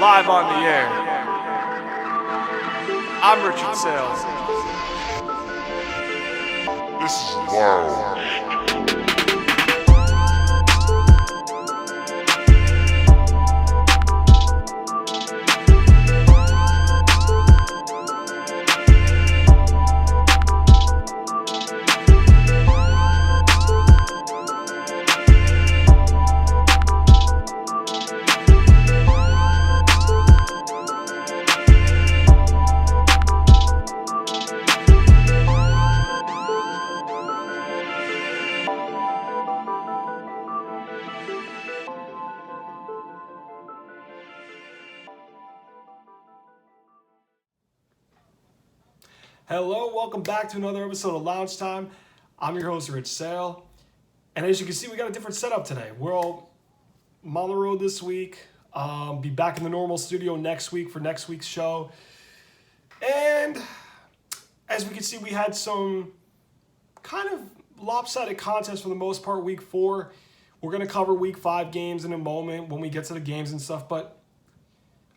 live on the air. I'm Richard Saile. This is wild. Hello, welcome back to another episode of Loungetime. I'm your host, Rich Saile. And as you can see, we got a different setup today. We're all on the road this week. Be back in the normal studio next week for next week's show. And as we can see, we had some kind of lopsided contests for the most part, week 4. We're going to cover week 5 games in a moment when we get to the games and stuff. But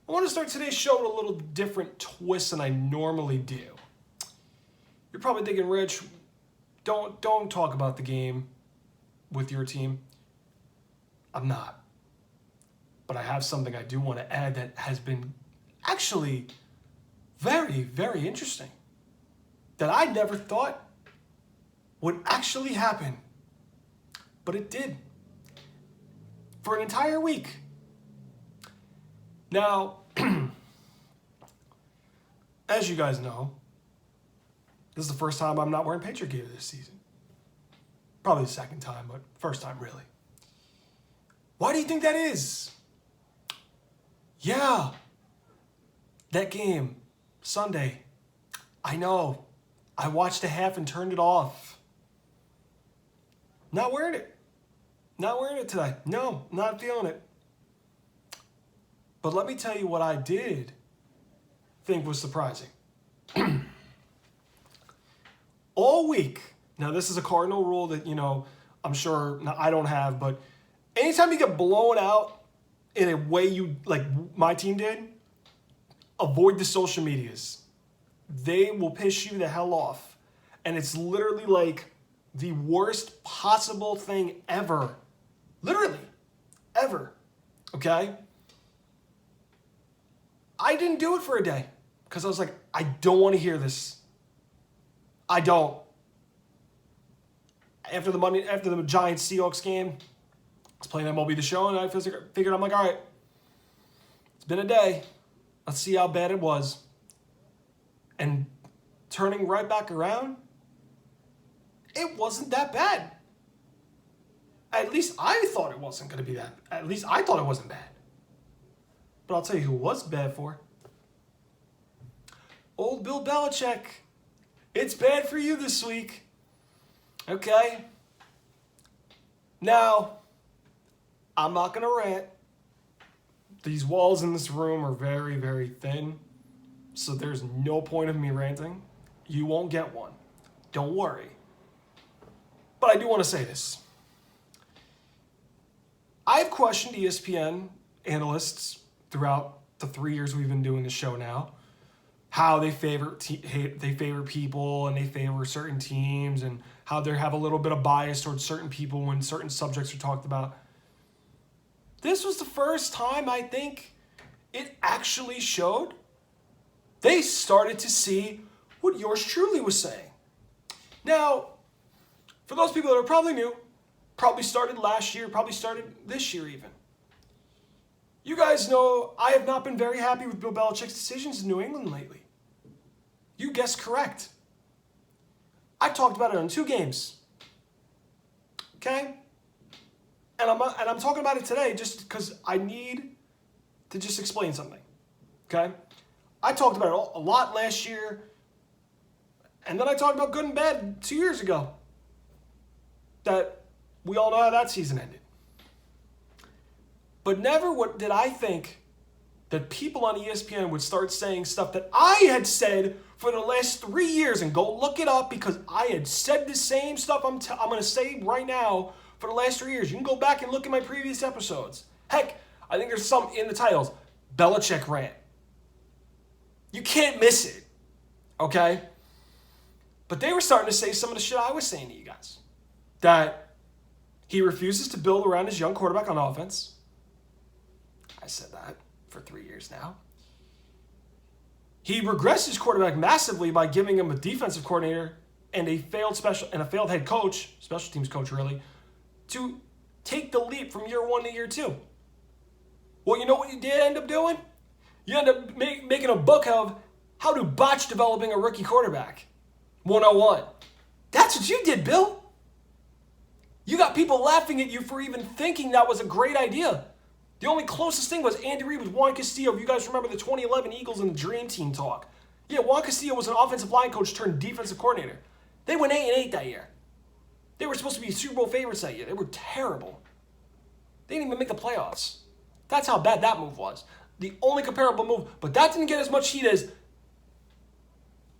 I want to start today's show with a little different twist than I normally do. You're probably thinking, Rich, don't talk about the game with your team. I'm not. But I have something I do want to add that has been actually very, very interesting. That I never thought would actually happen. But it did. For an entire week. Now, as you guys know, this is the first time I'm not wearing Patriot gear this season. Probably the second time, but first time really. Why do you think that is? Yeah. That game, Sunday. I know. I watched a half and turned it off. Not wearing it. Not wearing it today. No, not feeling it. But let me tell you what I did think was surprising. All week, now this is a cardinal rule that, I'm sure I don't have, but anytime you get blown out in a way you, like my team did, avoid the social medias. They will piss you the hell off. And it's literally like the worst possible thing ever. Literally. Ever. Okay? I didn't do it for a day because I was like, I don't want to hear this. I don't. After the Giants Seahawks game, I was playing MLB The Show, and I figured I'm like, all right, it's been a day. Let's see how bad it was. And turning right back around, it wasn't that bad. At least I thought it wasn't going to be that. At least I thought it wasn't bad. But I'll tell you who it was bad for. Old Bill Belichick. It's bad for you this week. Okay? Now, I'm not going to rant. These walls in this room are very, very thin. So there's no point of me ranting. You won't get one. Don't worry. But I do want to say this. I've questioned ESPN analysts throughout the 3 years we've been doing the show now. How they favor people and they favor certain teams and how they have a little bit of bias towards certain people when certain subjects are talked about. This was the first time I think it actually showed. They started to see what yours truly was saying. Now, for those people that are probably new, probably started last year, probably started this year even. You guys know I have not been very happy with Bill Belichick's decisions in New England lately. You guessed correct. I talked about it on 2 games. Okay? And I'm talking about it today just because I need to just explain something. Okay? I talked about it a lot last year. And then I talked about good and bad 2 years ago. That we all know how that season ended. But never did I think that people on ESPN would start saying stuff that I had said for the last 3 years, and go look it up because I had said the same stuff I'm going to say right now for the last 3 years. You can go back and look at my previous episodes. Heck, I think there's some in the titles. Belichick rant. You can't miss it, okay? But they were starting to say some of the shit I was saying to you guys. That he refuses to build around his young quarterback on offense. I said that for 3 years now. He regressed his quarterback massively by giving him a defensive coordinator and a failed head coach, special teams coach really, to take the leap from year 1 to year 2. Well, you know what you did end up doing? You end up making a book of how to botch developing a rookie quarterback. 101. That's what you did, Bill. You got people laughing at you for even thinking that was a great idea. The only closest thing was Andy Reid with Juan Castillo. If you guys remember the 2011 Eagles and the Dream Team talk. Yeah, Juan Castillo was an offensive line coach turned defensive coordinator. They went 8-8 that year. They were supposed to be Super Bowl favorites that year. They were terrible. They didn't even make the playoffs. That's how bad that move was. The only comparable move, but that didn't get as much heat as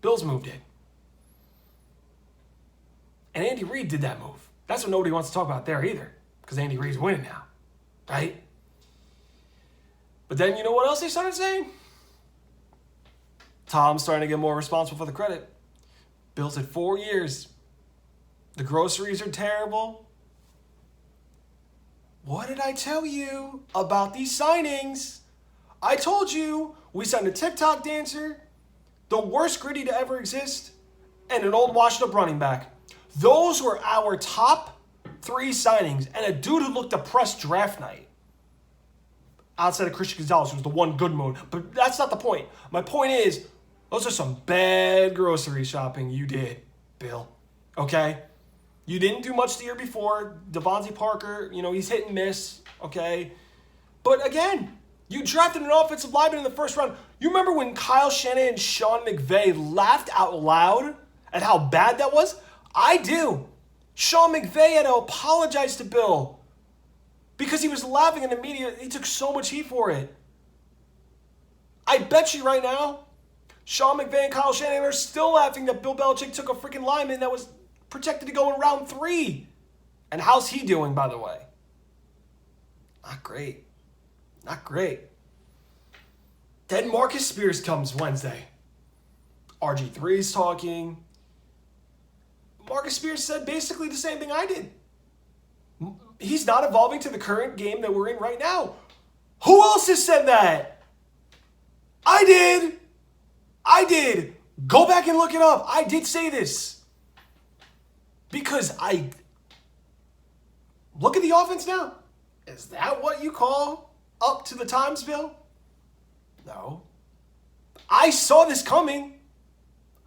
Bills move did. And Andy Reid did that move. That's what nobody wants to talk about there either, because Andy Reid's winning now, right? But then you know what else they started saying? Tom's starting to get more responsible for the credit. Bills had 4 years. The groceries are terrible. What did I tell you about these signings? I told you we signed a TikTok dancer, the worst gritty to ever exist, and an old washed-up running back. Those were our top 3 signings, and a dude who looked depressed draft night. Outside of Christian Gonzalez, who was the one good mode. But that's not the point. My point is, those are some bad grocery shopping you did, Bill. Okay? You didn't do much the year before. Devontae Parker, he's hit and miss. Okay? But again, you drafted an offensive lineman in the first round. You remember when Kyle Shanahan and Sean McVay laughed out loud at how bad that was? I do. Sean McVay had to apologize to Bill because he was laughing in the media. He took so much heat for it. I bet you right now, Sean McVay and Kyle Shanahan are still laughing that Bill Belichick took a freaking lineman that was projected to go in round 3. And how's he doing, by the way? Not great. Not great. Then Marcus Spears comes Wednesday. RG3's talking. Marcus Spears said basically the same thing I did. He's not evolving to the current game that we're in right now. Who else has said that? I did. Go back and look it up. I did say this. Because look at the offense now. Is that what you call up to the times, Bill? No. I saw this coming.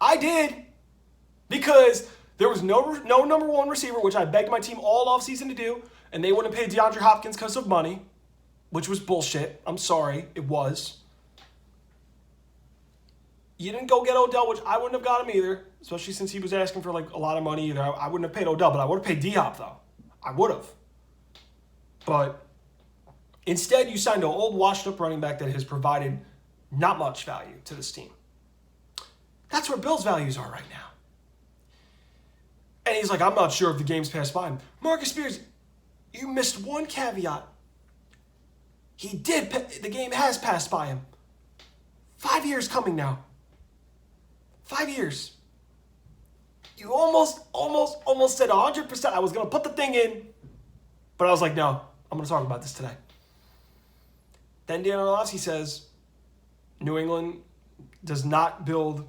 I did. Because there was no number 1 receiver, which I begged my team all offseason to do, and they wouldn't pay DeAndre Hopkins because of money, which was bullshit. I'm sorry. It was. You didn't go get Odell, which I wouldn't have got him either, especially since he was asking for a lot of money either. I wouldn't have paid Odell, but I would have paid D-Hop, though. I would have. But instead, you signed an old washed-up running back that has provided not much value to this team. That's where Bill's values are right now. And he's like, I'm not sure if the game's passed by him. Marcus Spears, you missed one caveat. The game has passed by him. 5 years coming now. 5 years. You almost said 100%. I was going to put the thing in, but I was like, no, I'm going to talk about this today. Then Dan Orlovsky says, New England does not build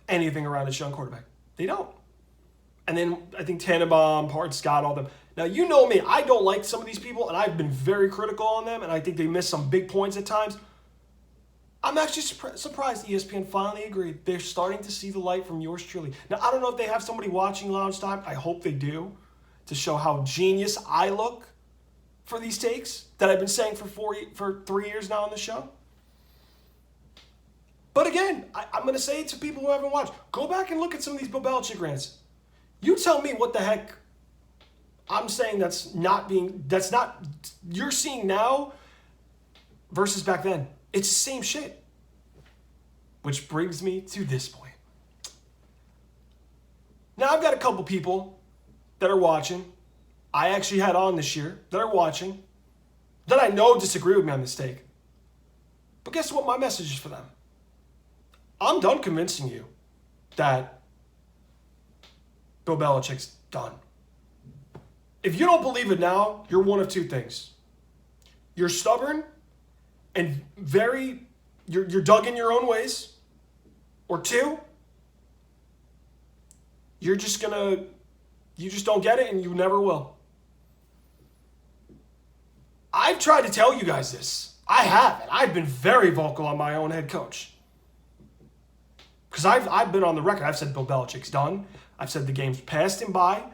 anything around its young quarterback. They don't. And then I think Tannenbaum, Part Scott, all them. Now, you know me. I don't like some of these people, and I've been very critical on them, and I think they miss some big points at times. I'm actually surprised ESPN finally agreed. They're starting to see the light from yours truly. Now, I don't know if they have somebody watching Loungetime. I hope they do, to show how genius I look for these takes that I've been saying for 3 years now on the show. But again, I'm going to say it to people who haven't watched. Go back and look at some of these Bill Belichick rants. You tell me what the heck I'm saying that's not you're seeing now versus back then. It's the same shit. Which brings me to this point. Now, I've got a couple people that are watching. I actually had on this year that are watching that I know disagree with me on this take. But guess what my message is for them? I'm done convincing you that Bill Belichick's done. If you don't believe it now, you're one of two things. You're stubborn and you're dug in your own ways. Or two, you just don't get it and you never will. I've tried to tell you guys this. I haven't. I've been very vocal on my own head coach. Because I've been on the record. I've said Bill Belichick's done. I've said the game's passed him by.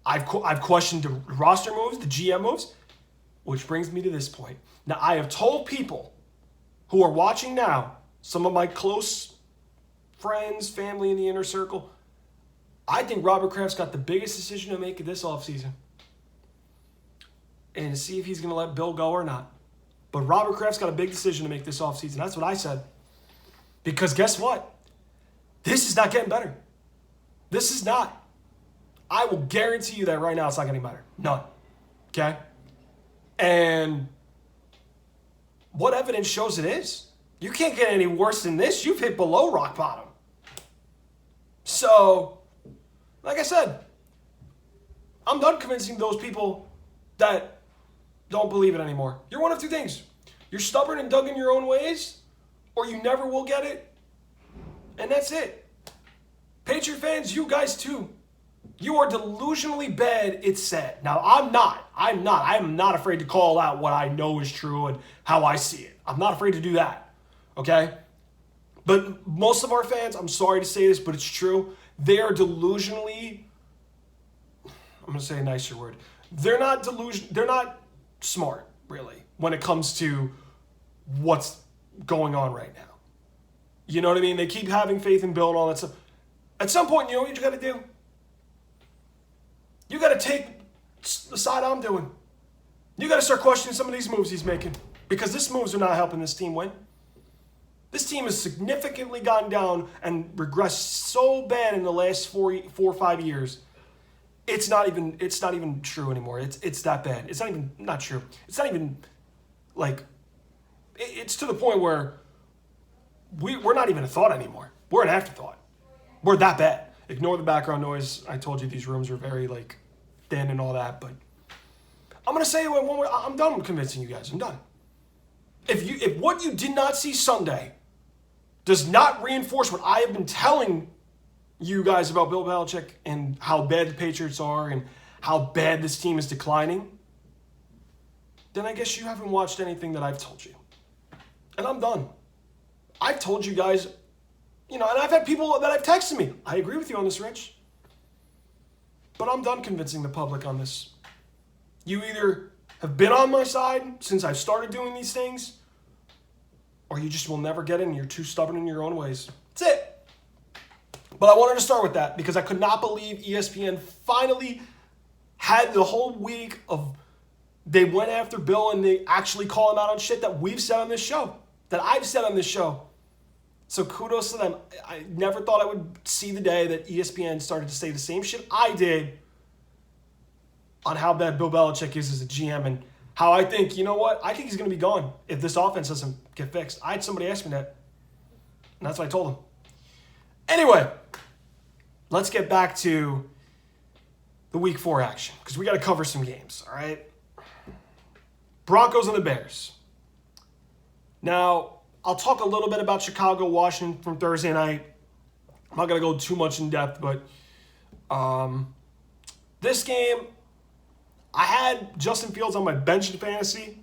I've questioned the roster moves, the GM moves, which brings me to this point. Now, I have told people who are watching now, some of my close friends, family in the inner circle, I think Robert Kraft's got the biggest decision to make this offseason. And see if he's going to let Bill go or not. But Robert Kraft's got a big decision to make this offseason. That's what I said. Because guess what? This is not getting better. This is not. I will guarantee you that right now it's not getting better. None. Okay? And what evidence shows it is? You can't get any worse than this. You've hit below rock bottom. So, like I said, I'm done convincing those people that don't believe it anymore. You're one of two things. You're stubborn and dug in your own ways, or you never will get it. And that's it. Patriot fans, you guys too. You are delusionally bad, it's said. Now, I'm not. I am not afraid to call out what I know is true and how I see it. I'm not afraid to do that. Okay? But most of our fans, I'm sorry to say this, but it's true. They are delusionally, I'm going to say a nicer word. They're not smart, really, when it comes to what's going on right now. You know what I mean? They keep having faith in Bill and all that stuff. At some point, you know what you got to do? You got to take the side I'm doing. You got to start questioning some of these moves he's making. Because these moves are not helping this team win. This team has significantly gone down and regressed so bad in the last 4 or 5 years. It's not even true anymore. It's that bad. It's not true. It's not even like it's to the point where we're not even a thought anymore. We're an afterthought. We're that bad. Ignore the background noise. I told you these rooms are very thin and all that, but I'm gonna say it one more. I'm done convincing you guys. I'm done. If what you did not see Sunday does not reinforce what I have been telling you guys about Bill Belichick and how bad the Patriots are and how bad this team is declining, then I guess you haven't watched anything that I've told you. And I'm done. I've told you guys, and I've had people that have texted me. I agree with you on this, Rich. But I'm done convincing the public on this. You either have been on my side since I've started doing these things, or you just will never get it and you're too stubborn in your own ways. That's it. But I wanted to start with that because I could not believe ESPN finally had the whole week of they went after Bill and they actually call him out on shit that we've said on this show, that I've said on this show. So kudos to them. I never thought I would see the day that ESPN started to say the same shit I did on how bad Bill Belichick is as a GM and how I think, you know what? I think he's going to be gone if this offense doesn't get fixed. I had somebody ask me that, and that's what I told him. Anyway, let's get back to the Week 4 action because we got to cover some games, all right? Broncos and the Bears. Now, I'll talk a little bit about Chicago, Washington from Thursday night. I'm not going to go too much in depth, but this game, I had Justin Fields on my bench in fantasy.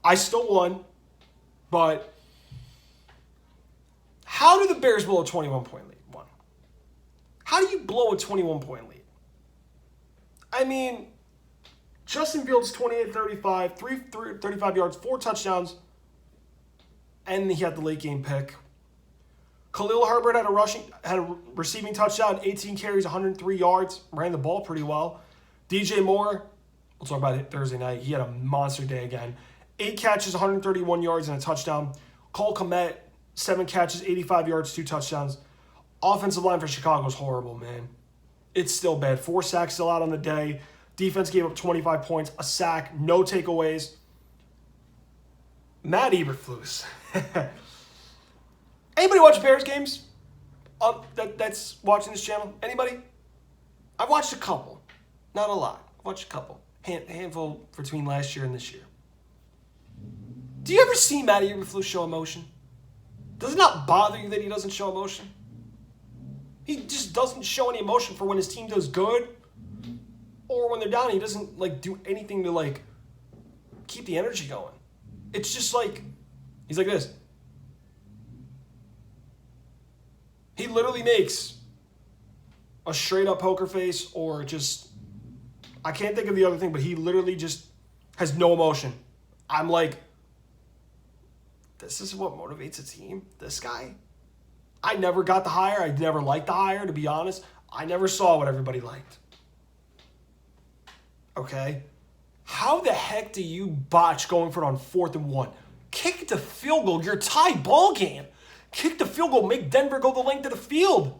I still won, but how do the Bears blow a 21-point lead? One. How do you blow a 21-point lead? I mean, Justin Fields 28-35, 335 yards, 4 touchdowns, and he had the late game pick. Khalil Herbert had a receiving touchdown, 18 carries, 103 yards, ran the ball pretty well. DJ Moore, we'll talk about it Thursday night. He had a monster day again. 8 catches, 131 yards, and a touchdown. Cole Kmet, 7 catches, 85 yards, 2 touchdowns. Offensive line for Chicago is horrible, man. It's still bad. 4 sacks still out on the day. Defense gave up 25 points, a sack, no takeaways. Matt Eberflus. Anybody watch Bears games? That's watching this channel? Anybody? I've watched a couple. Not a lot. I've watched a couple. Handful between last year and this year. Do you ever see Matt Eberflus show emotion? Does it not bother you that he doesn't show emotion? He just doesn't show any emotion for when his team does good or when they're down. He doesn't do anything to keep the energy going. It's just he's like this. He literally makes a straight up poker face or just, I can't think of the other thing, but he literally just has no emotion. I'm like, this is what motivates a team? This guy? I never got the hire. I never liked the hire, to be honest. I never saw what everybody liked. Okay? How the heck do you botch going for it on 4th and 1? Kick the field goal. You're tied ball game. Kick the field goal. Make Denver go the length of the field.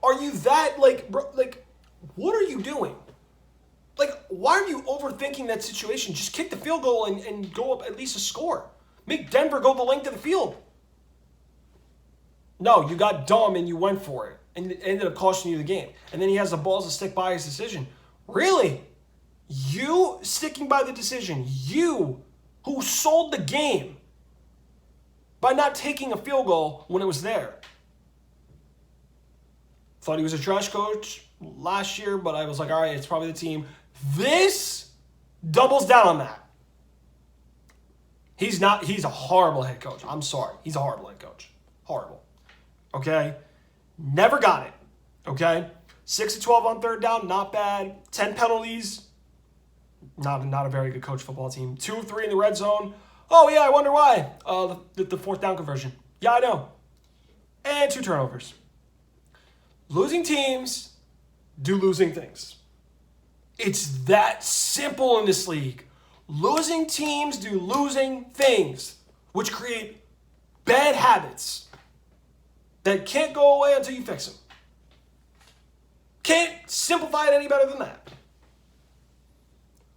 Are you that, what are you doing? Why are you overthinking that situation? Just kick the field goal and go up at least a score. Make Denver go the length of the field. No, you got dumb and you went for it. And it ended up costing you the game. And then he has the balls to stick by his decision. Really? You sticking by the decision. You who sold the game by not taking a field goal when it was there. Thought he was a trash coach last year, but I was like, all right, it's probably the team. This doubles down on that. He's a horrible head coach. I'm sorry. He's a horrible head coach. Horrible. Okay? Never got it. Okay? 6-12 on 3rd down, not bad. 10 penalties. Not a very good coach football team. 2 of 3 in the red zone. Oh, yeah, I wonder why. The 4th down conversion. Yeah, I know. And 2 turnovers. Losing teams do losing things. It's that simple in this league. Losing teams do losing things, which create bad habits that can't go away until you fix them. Can't simplify it any better than that.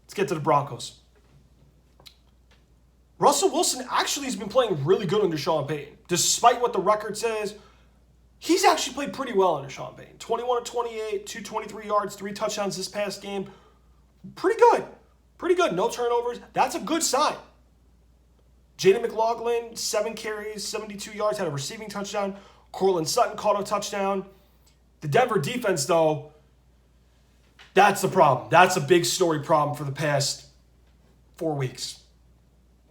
Let's get to the Broncos. Russell Wilson actually has been playing really good under Sean Payton. Despite what the record says, he's actually played pretty well under Sean Payton. 21 of 28, 223 yards, 3 touchdowns this past game. Pretty good. Pretty good. No turnovers. That's a good sign. Jaden McLaughlin, 7 carries, 72 yards, had a receiving touchdown. Cortland Sutton caught a touchdown. The Denver defense, though, that's the problem. That's a big story problem for the past 4 weeks.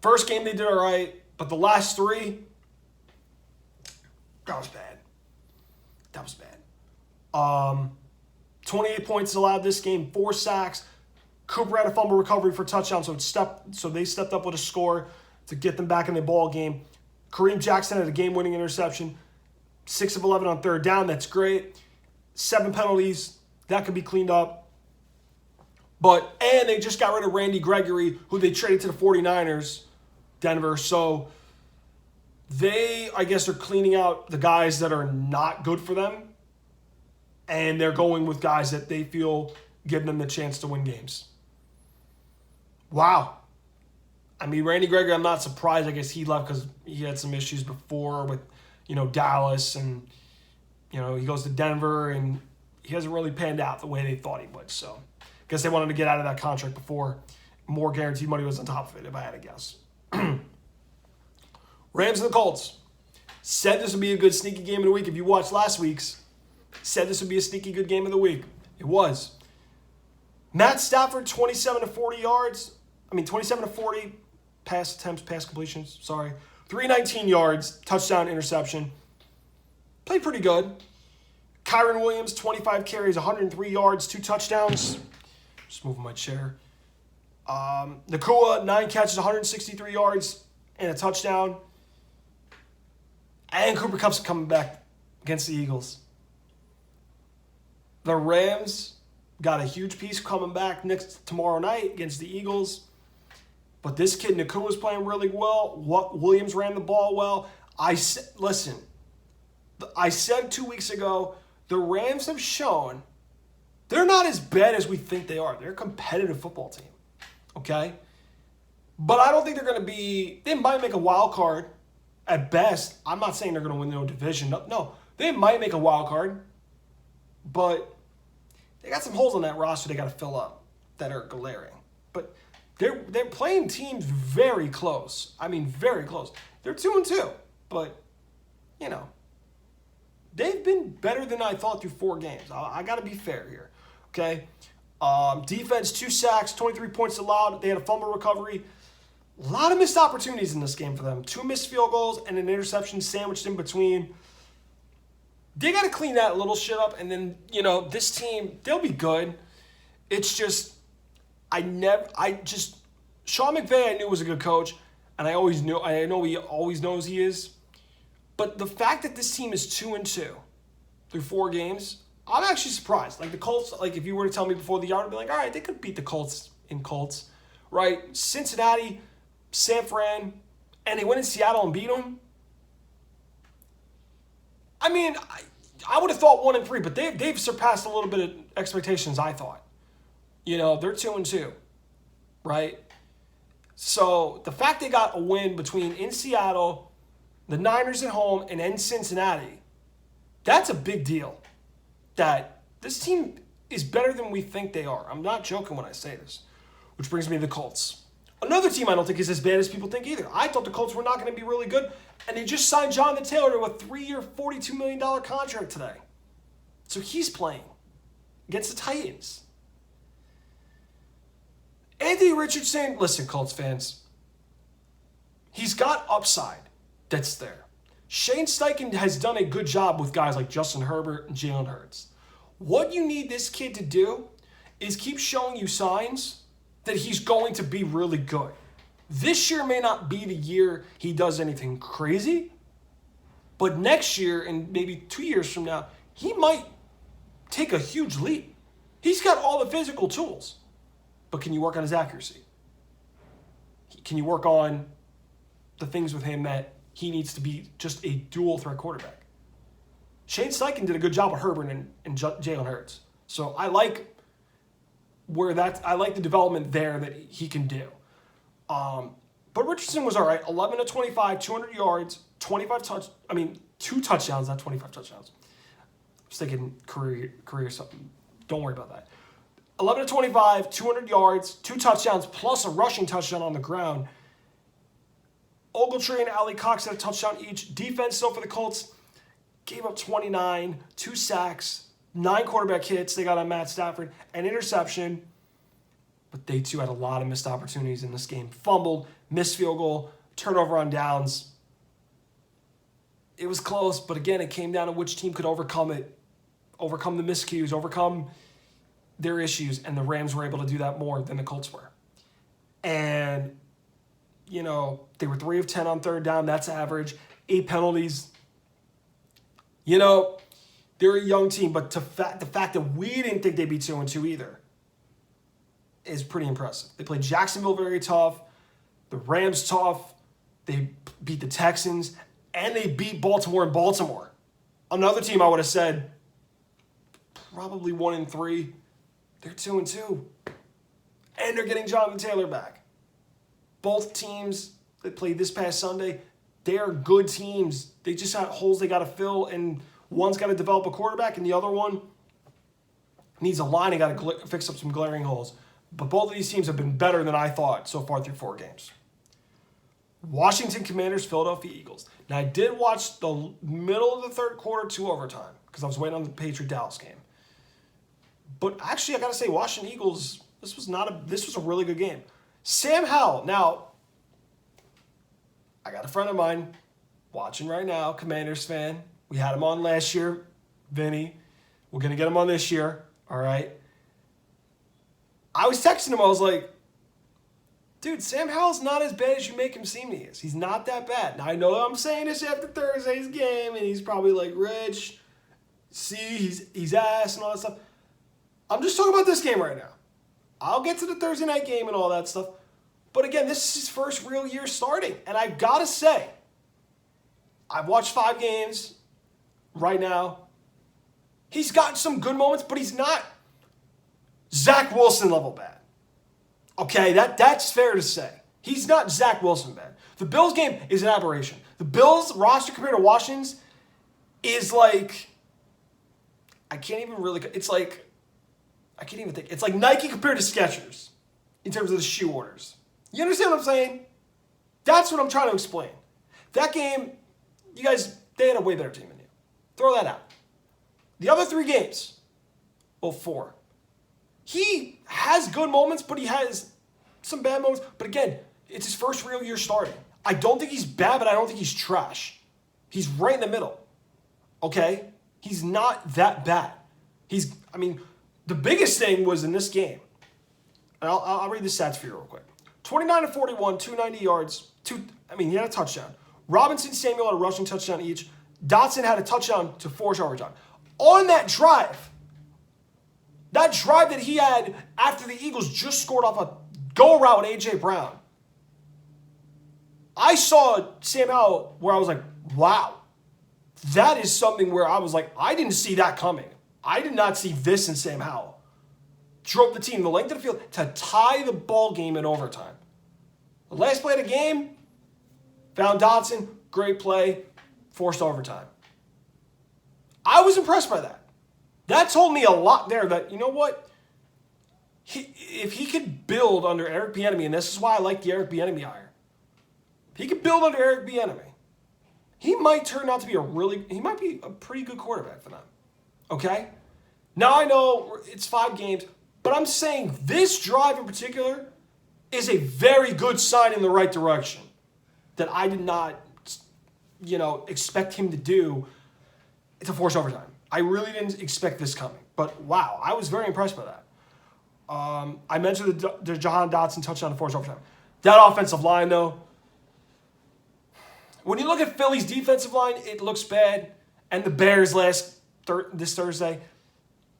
First game they did all right, but the last 3, that was bad. That was bad. 28 points allowed this game, 4 sacks. Cooper had a fumble recovery for a touchdown, so they stepped up with a score to get them back in the ball game. Kareem Jackson had a game-winning interception. 6 of 11 on 3rd down. That's great. 7 penalties. That could be cleaned up. And they just got rid of Randy Gregory, who they traded to the 49ers, Denver. So I guess they're cleaning out the guys that are not good for them. And they're going with guys that they feel give them the chance to win games. Wow. I mean, Randy Gregory, I'm not surprised. I guess he left because he had some issues before with, Dallas. And, he goes to Denver, and he hasn't really panned out the way they thought he would. So I guess they wanted to get out of that contract before more guaranteed money was on top of it, if I had to guess. Rams and the Colts. Said this would be a good sneaky game of the week. If you watched last week's, said this would be a sneaky good game of the week. It was. Matt Stafford, 27 to 40 yards. 27 to 40 pass attempts, pass completions, 319 yards, touchdown, interception. Played pretty good. Kyron Williams, 25 carries, 103 yards, 2 touchdowns. Just moving my chair. Nakua, 9 catches, 163 yards, and a touchdown. And Cooper Kupp's coming back against the Eagles. The Rams got a huge piece coming back tomorrow night against the Eagles. But this kid, Nakua, was playing really well. Williams ran the ball well. I said 2 weeks ago, the Rams have shown they're not as bad as we think they are. They're a competitive football team. Okay? But I don't think they're going to be. They might make a wild card at best. I'm not saying they're going to win no division. No, they might make a wild card, but they got some holes on that roster they got to fill up that are glaring. But they're playing teams very close. I mean, very close. They're 2-2, but they've been better than I thought through 4 games. I got to be fair here, okay? Defense, 2 sacks, 23 points allowed. They had a fumble recovery. A lot of missed opportunities in this game for them. 2 missed field goals and an interception sandwiched in between. They got to clean that little shit up, and then, this team, they'll be good. It's just, Sean McVay I knew was a good coach, and I know he always knows he is. But the fact that this team is 2-2 through 4 games, I'm actually surprised. Like the Colts, if you were to tell me before the year, I'd be like, all right, they could beat the Colts in Colts, right? Cincinnati, San Fran, and they went in Seattle and beat them. I mean, I would have thought 1-3, but they've surpassed a little bit of expectations, I thought. They're 2-2, right? So the fact they got a win between in Seattle, the Niners at home, and in Cincinnati, that's a big deal. That this team is better than we think they are. I'm not joking when I say this. Which brings me to the Colts. Another team I don't think is as bad as people think either. I thought the Colts were not going to be really good, and they just signed Jonathan Taylor to a 3-year, $42 million contract today. So he's playing against the Titans. Anthony Richardson, listen, Colts fans, he's got upside that's there. Shane Steichen has done a good job with guys like Justin Herbert and Jalen Hurts. What you need this kid to do is keep showing you signs that he's going to be really good. This year may not be the year he does anything crazy, but next year and maybe 2 years from now, he might take a huge leap. He's got all the physical tools, but can you work on his accuracy? Can you work on the things with him that he needs to be just a dual threat quarterback? Shane Steichen did a good job with Herbert and Jalen Hurts. So I like the development there that he can do. But Richardson was all right. 11-25, 200 yards, 2 touchdowns, not 25 touchdowns. I was thinking career something. Don't worry about that. 11-25, 200 yards, 2 touchdowns, plus a rushing touchdown on the ground. Ogletree and Ali Cox had a touchdown each. Defense, though, for the Colts, gave up 29, 2 sacks, 9 quarterback hits they got on Matt Stafford, an interception. But they, too, had a lot of missed opportunities in this game. Fumbled, missed field goal, turnover on downs. It was close, but again, it came down to which team could overcome it, overcome the miscues, overcome their issues, and the Rams were able to do that more than the Colts were. And they were 3 of 10 on third down. That's average. 8 penalties. They're a young team, but the fact that we didn't think they'd be 2-2 either is pretty impressive. They played Jacksonville very tough. The Rams tough. They beat the Texans. And they beat Baltimore in Baltimore. Another team I would have said probably 1-3. They're 2-2. And they're getting Jonathan Taylor back. Both teams that played this past Sunday, they are good teams. They just have holes they got to fill, and one's got to develop a quarterback, and the other one needs a line and got to fix up some glaring holes. But both of these teams have been better than I thought so far through 4 games. Washington Commanders, Philadelphia Eagles. Now, I did watch the middle of the third quarter to overtime because I was waiting on the Patriot-Dallas game. But actually, I got to say, Washington Eagles, this was a really good game. Sam Howell. Now, I got a friend of mine watching right now, Commanders fan. We had him on last year, Vinny. We're going to get him on this year, all right? I was texting him. I was like, dude, Sam Howell's not as bad as you make him seem he is. He's not that bad. Now, I know I'm saying this after Thursday's game, and he's probably like, Rich, see, he's ass and all that stuff. I'm just talking about this game right now. I'll get to the Thursday night game and all that stuff. But again, this is his first real year starting. And I've got to say, I've watched 5 games right now. He's gotten some good moments, but he's not Zach Wilson level bad. Okay, that's fair to say. He's not Zach Wilson bad. The Bills game is an aberration. The Bills roster compared to Washington's is like, I can't even think. It's like Nike compared to Skechers in terms of the shoe orders. You understand what I'm saying? That's what I'm trying to explain. That game, you guys, they had a way better team than you. Throw that out. The other 3 games, well, 4. He has good moments, but he has some bad moments. But again, it's his first real year starting. I don't think he's bad, but I don't think he's trash. He's right in the middle. Okay? He's not that bad. The biggest thing was in this game. And I'll read the stats for you real quick. 29-41, 290 yards. He had a touchdown. Robinson, Samuel had a rushing touchdown each. Dotson had a touchdown to force overtime. On that drive that he had after the Eagles just scored off a go route with A.J. Brown, I saw Sam Howell where I was like, wow, that is something where I was like, I didn't see that coming. I did not see this in Sam Howell. Drove the team the length of the field to tie the ball game in overtime. The last play of the game, found Dotson, great play, forced overtime. I was impressed by that. That told me a lot there that, you know what? If he could build under Eric Bieniemy, and this is why I like the Eric Bieniemy hire. If he could build under Eric Bieniemy, he might turn out to be he might be a pretty good quarterback for them. Okay? Now I know it's 5 games, but I'm saying this drive in particular is a very good sign in the right direction that I did not, expect him to do to force overtime. I really didn't expect this coming. But wow, I was very impressed by that. I mentioned the Jahan Dotson touchdown to force overtime. That offensive line, though, when you look at Philly's defensive line, it looks bad. And the Bears this Thursday,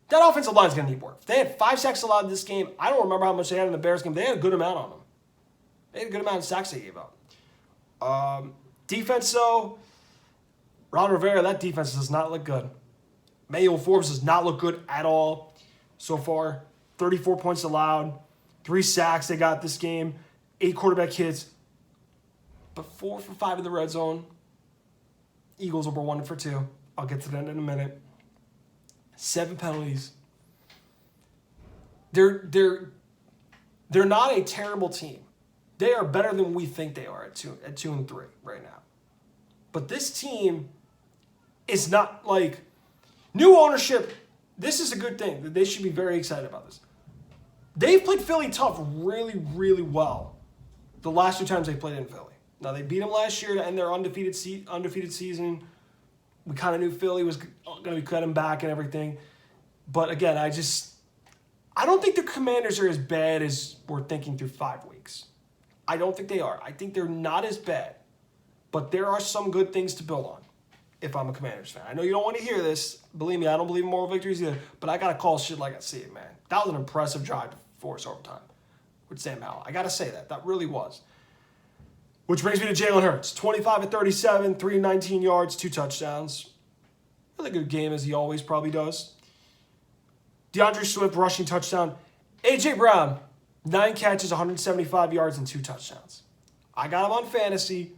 that offensive line is going to need work. They had 5 sacks allowed in this game. I don't remember how much they had in the Bears game. They had a good amount on them. They had a good amount of sacks they gave up. Defense, though, Ron Rivera, that defense does not look good. Manuel Forbes does not look good at all so far. 34 points allowed, 3 sacks they got this game, 8 quarterback hits, but 4 for 5 in the red zone. Eagles were 1 for 2. I'll get to that in a minute. 7 penalties. They're not a terrible team. They are better than we think they are at 2-3 right now. But this team is not like new ownership. This is a good thing. They should be very excited about this. They've played Philly tough really, really well the last 2 times they played in Philly. Now, they beat them last year to end their undefeated season. We kind of knew Philly was going to be cutting back and everything. But again, I don't think the Commanders are as bad as we're thinking through 5 weeks. I don't think they are. I think they're not as bad. But there are some good things to build on if I'm a Commanders fan. I know you don't want to hear this. Believe me, I don't believe in moral victories either. But I got to call shit like I see it, man. That was an impressive drive to force overtime with Sam Howell. I got to say that. That really was. Which brings me to Jalen Hurts. 25-37, 319 yards, 2 touchdowns. Really good game, as he always probably does. DeAndre Swift, rushing touchdown. A.J. Brown, 9 catches, 175 yards, and 2 touchdowns. I got him on fantasy,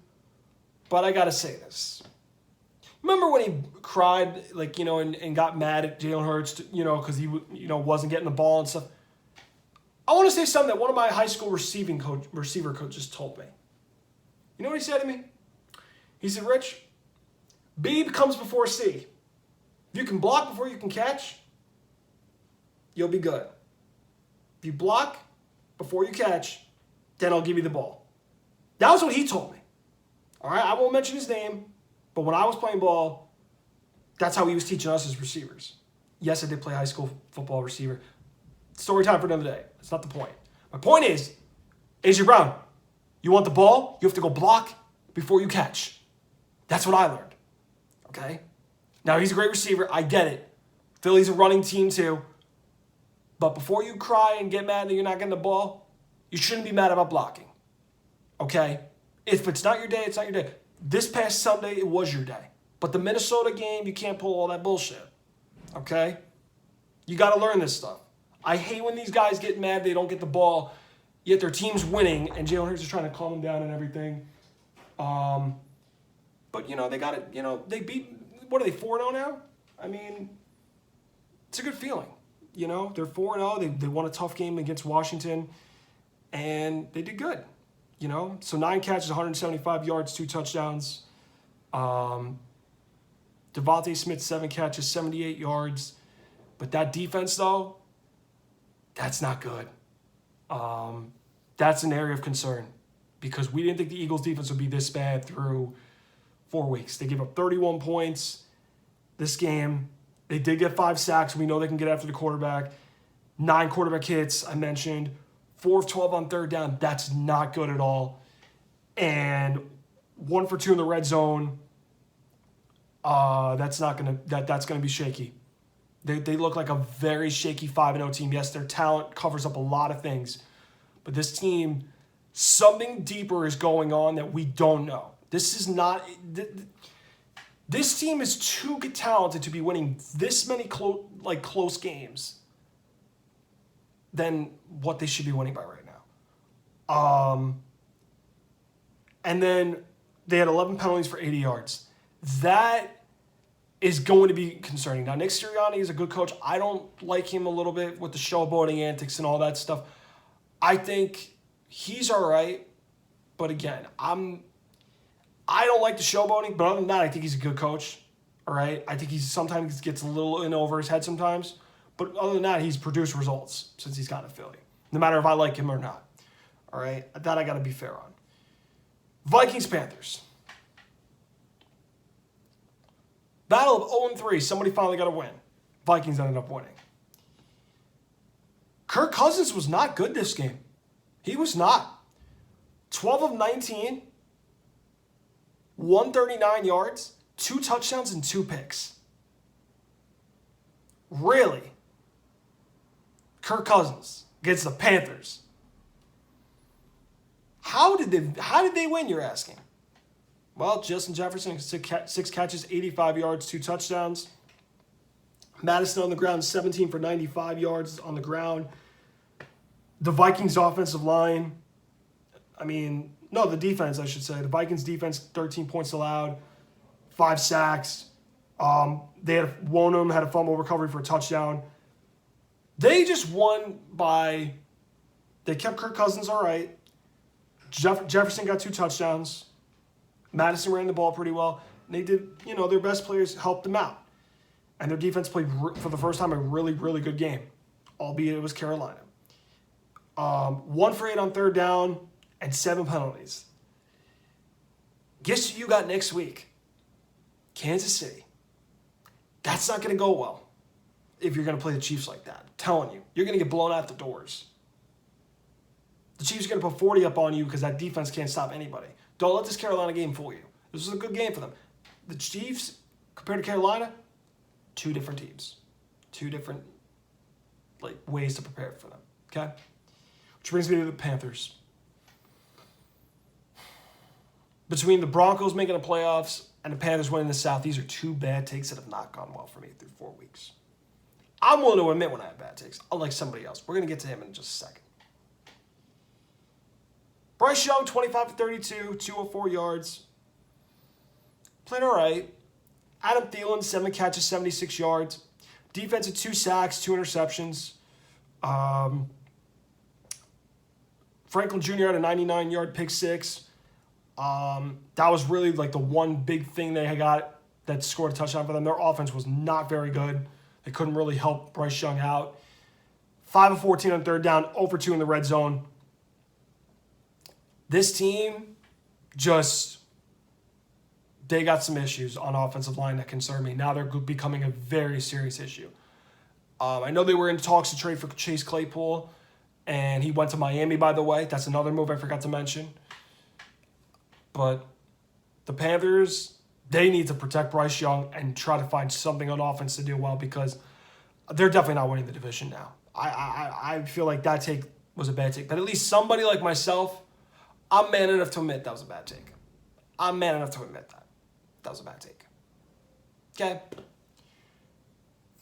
but I got to say this. Remember when he cried, and got mad at Jalen Hurts, because he, wasn't getting the ball and stuff? I want to say something that one of my high school receiver coaches told me. You know what he said to me? He said, Rich, B comes before C. If you can block before you can catch, you'll be good. If you block before you catch, then I'll give you the ball. That was what he told me. All right, I won't mention his name, but when I was playing ball, that's how he was teaching us as receivers. Yes, I did play high school football receiver. Story time for another day. That's not the point. My point is, A.J. Brown, you want the ball, you have to go block before you catch. That's what I learned. Okay? Now, he's a great receiver. I get it. Philly's a running team too. But before you cry and get mad that you're not getting the ball, you shouldn't be mad about blocking. Okay? If it's not your day, it's not your day. This past Sunday, it was your day. But the Minnesota game, you can't pull all that bullshit. Okay? You got to learn this stuff. I hate when these guys get mad they don't get the ball. yet their team's winning, and Jalen Hurts is trying to calm them down and everything. But, they got it. They beat, what are they, 4-0 now? I mean, it's a good feeling. They're 4-0. They won a tough game against Washington, and they did good. So 9 catches, 175 yards, 2 touchdowns. Devontae Smith, 7 catches, 78 yards. But that defense, though, that's not good. That's an area of concern because we didn't think the Eagles' defense would be this bad through 4 weeks. They gave up 31 points this game. They did get 5 sacks. We know they can get after the quarterback. 9 quarterback hits, I mentioned. 4 of 12 on third down. That's not good at all. And 1 for 2 in the red zone. That's gonna be shaky. They look like a very shaky 5-0 team. Yes, their talent covers up a lot of things, but this team, something deeper is going on that we don't know. This is not. This team is too talented to be winning this many close games than what they should be winning by right now. And then they had 11 penalties for 80 yards. That is going to be concerning. Now, Nick Sirianni is a good coach. I don't like him a little bit with the showboating antics and all that stuff. I think he's all right. But again, I don't like the showboating, but other than that, I think he's a good coach. All right? I think he sometimes gets a little in over his head sometimes. But other than that, he's produced results since he's gotten to Philly. No matter if I like him or not. All right? That I got to be fair on. Vikings Panthers. Battle of 0-3. Somebody finally got a win. Vikings ended up winning. Kirk Cousins was not good this game. He was not. 12 of 19. 139 yards. 2 touchdowns and 2 picks. Really? Kirk Cousins against the Panthers. How did they win, you're asking? Well, Justin Jefferson, 6 catches, 85 yards, 2 touchdowns. Madison on the ground, 17 for 95 yards on the ground. The Vikings offensive line, the defense, I should say. The Vikings defense, 13 points allowed, 5 sacks. One of them had a fumble recovery for a touchdown. They just won they kept Kirk Cousins all right. Jefferson got 2 touchdowns. Madison ran the ball pretty well. And they did, their best players helped them out. And their defense played, for the first time, a really, really good game, albeit it was Carolina. 1 for 8 on third down and 7 penalties. Guess who you got next week? Kansas City. That's not going to go well if you're going to play the Chiefs like that. I'm telling you, you're going to get blown out the doors. The Chiefs are going to put 40 up on you because that defense can't stop anybody. Don't let this Carolina game fool you. This was a good game for them. The Chiefs, compared to Carolina, 2 different teams. 2 different ways to prepare for them. Okay? Which brings me to the Panthers. Between the Broncos making the playoffs and the Panthers winning the South, these are 2 bad takes that have not gone well for me through 4 weeks. I'm willing to admit when I have bad takes, unlike somebody else. We're going to get to him in just a second. Bryce Young, 25 for 32, 204 yards. Played all right. Adam Thielen, 7 catches, 76 yards. Defense at 2 sacks, 2 interceptions. Franklin Jr. had a 99-yard pick 6. That was really the one big thing they got that scored a touchdown for them. Their offense was not very good. They couldn't really help Bryce Young out. 5 of 14 on third down, 0 for 2 in the red zone. This team they got some issues on offensive line that concern me. Now they're becoming a very serious issue. I know they were in talks to trade for Chase Claypool, and he went to Miami, by the way. That's another move I forgot to mention. But the Panthers, they need to protect Bryce Young and try to find something on offense to do well because they're definitely not winning the division now. I feel like that take was a bad take. But at least somebody like myself, I'm man enough to admit that was a bad take. I'm man enough to admit that. That was a bad take. Okay.